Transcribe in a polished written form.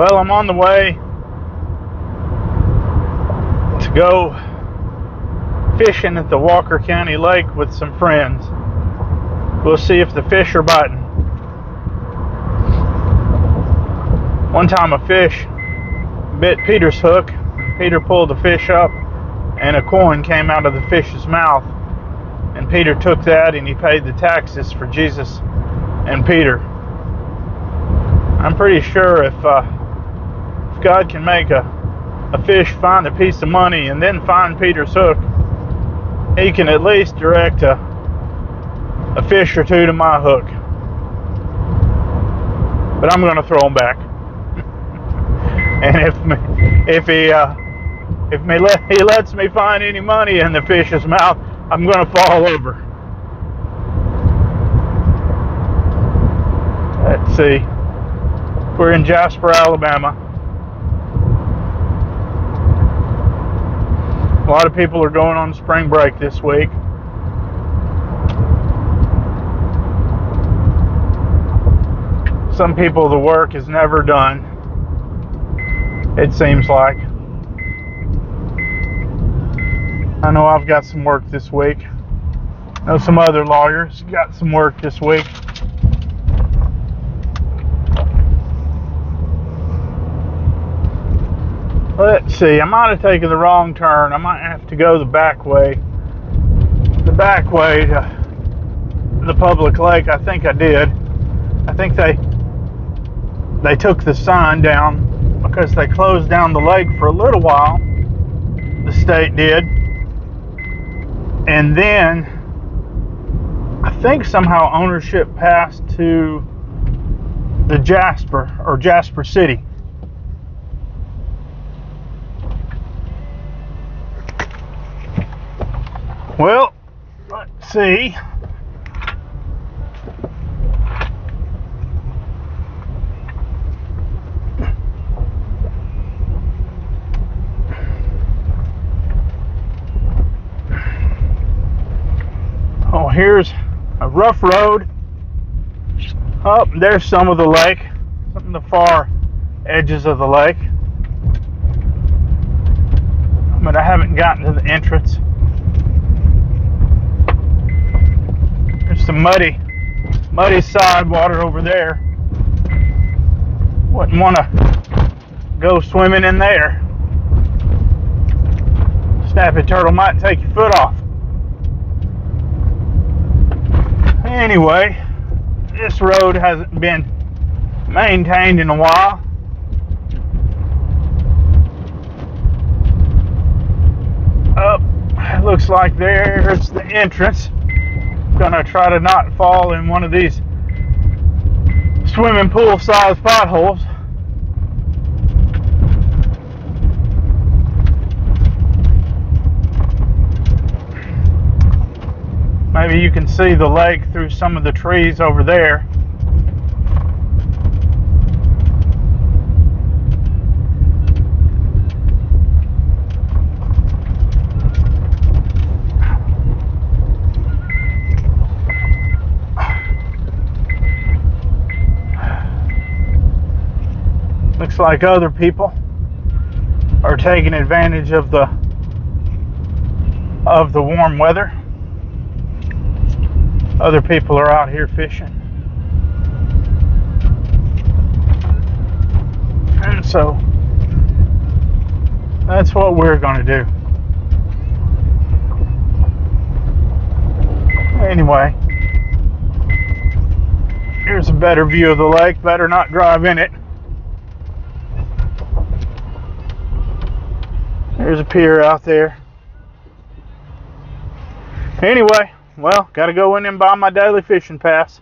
Well, I'm on the way to go fishing at the Walker County Lake with some friends. We'll see if the fish are biting. One time a fish bit Peter's hook. Peter pulled the fish up and a coin came out of the fish's mouth. And Peter took that and he paid the taxes for Jesus and Peter. I'm pretty sure if God can make a fish find a piece of money and then find Peter's hook, he can at least direct a fish or two to my hook. But I'm going to throw them back. And if he lets me find any money in the fish's mouth, I'm going to fall over. Let's see. We're in Jasper, Alabama. A lot of people are going on spring break this week. Some people, the work is never done, it seems like. I know I've got some work this week. I know some other lawyers got some work this week. Let's see, I might have taken the wrong turn. I might have to go the back way. The back way to the public lake. I think I did. I think they took the sign down because they closed down the lake for a little while. The state did. And then I think somehow ownership passed to the Jasper City. Well, let's see. Oh, here's a rough road. Oh, there's some of the lake. Some of the far edges of the lake. But I haven't gotten to the entrance. There's some muddy side water over there. Wouldn't want to go swimming in there. Snappy turtle might take your foot off. Anyway, this road hasn't been maintained in a while. It looks like there's the entrance. Gonna try to not fall in one of these swimming pool sized potholes. Maybe you can see the lake through some of the trees over there. Looks like other people are taking advantage of the warm weather. Other people are out here fishing. And so that's what we're going to do. Anyway, here's a better view of the lake. Better not drive in it. There's a pier out there. Anyway, well, gotta go in and buy my daily fishing pass.